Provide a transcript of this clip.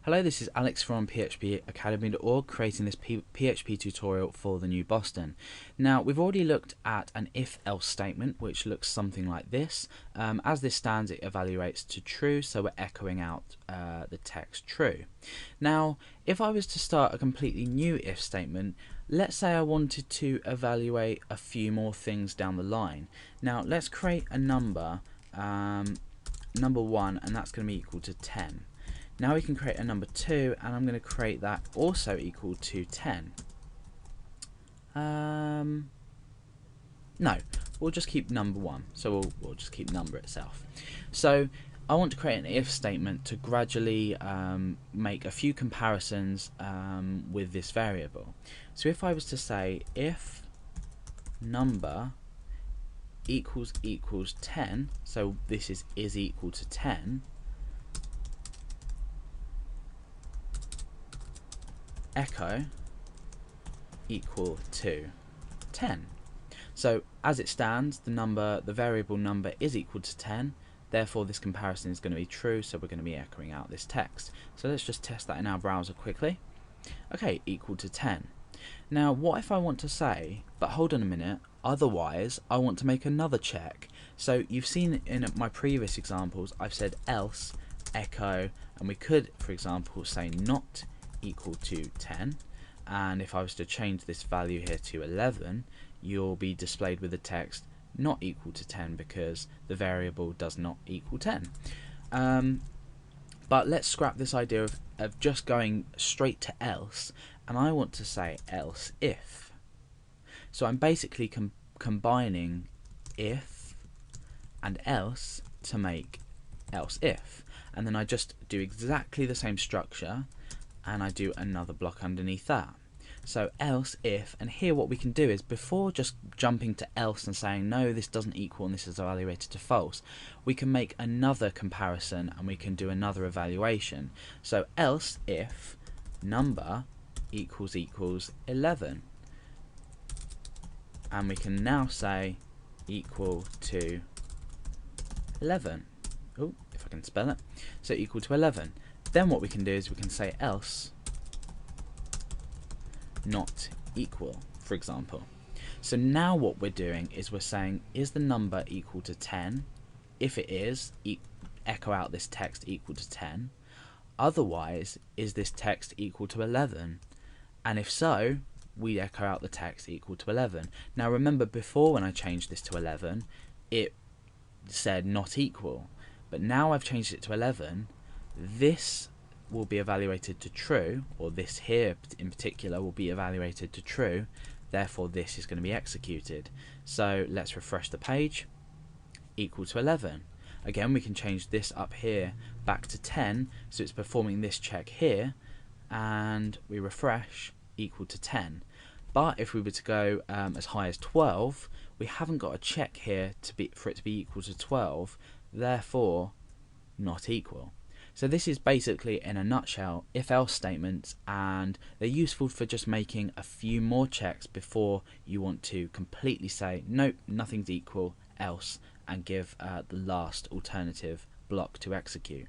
Hello, this is Alex from phpacademy.org creating this PHP tutorial for the new Boston. Now, we've already looked at an if-else statement which looks something like this. As this stands, it evaluates to true, so we're echoing out the text true. Now, if I was to start a completely new if statement, let's say I wanted to evaluate a few more things down the line. Now, let's create a number 1, and that's going to be equal to 10. Now we can create a number 2, and I'm going to create that also equal to 10. No, we'll just keep number 1, so we'll just keep number itself. So I want to create an if statement to gradually make a few comparisons with this variable. So if I was to say if number equals 10, so this is equal to 10, echo equal to 10. So as it stands, the variable number is equal to 10, therefore this comparison is going to be true, so we're going to be echoing out this text. So let's just test that in our browser quickly. Okay, equal to 10. Now what if I want to say, but hold on a minute, otherwise I want to make another check. So you've seen in my previous examples I've said else, echo, and we could, for example, say not equal to 10, and if I was to change this value here to 11, you'll be displayed with the text not equal to 10 because the variable does not equal 10. But let's scrap this idea of just going straight to else, and I want to say else if. So I'm basically combining if and else to make else if, and then I just do exactly the same structure and I do another block underneath that. So else if, and here what we can do is, before just jumping to else and saying no, this doesn't equal and this is evaluated to false, we can make another comparison and we can do another evaluation. So else if number equals 11, and we can now say equal to 11. Oh, if I can spell it. So equal to 11. Then what we can do is we can say else not equal, for example. So now what we're doing is we're saying, is the number equal to 10? If it is, echo out this text equal to 10. Otherwise, is this text equal to 11? And if so, we echo out the text equal to 11. Now remember, before when I changed this to 11, it said not equal. But now I've changed it to 11, this will be evaluated to true, or this here in particular will be evaluated to true, therefore this is going to be executed. So let's refresh the page, equal to 11. Again, we can change this up here back to 10, so it's performing this check here, and we refresh, equal to 10. But if we were to go as high as 12, we haven't got a check here for it to be equal to 12, therefore not equal. So this is basically, in a nutshell, if-else statements, and they're useful for just making a few more checks before you want to completely say nope, nothing's equal, else, and give the last alternative block to execute.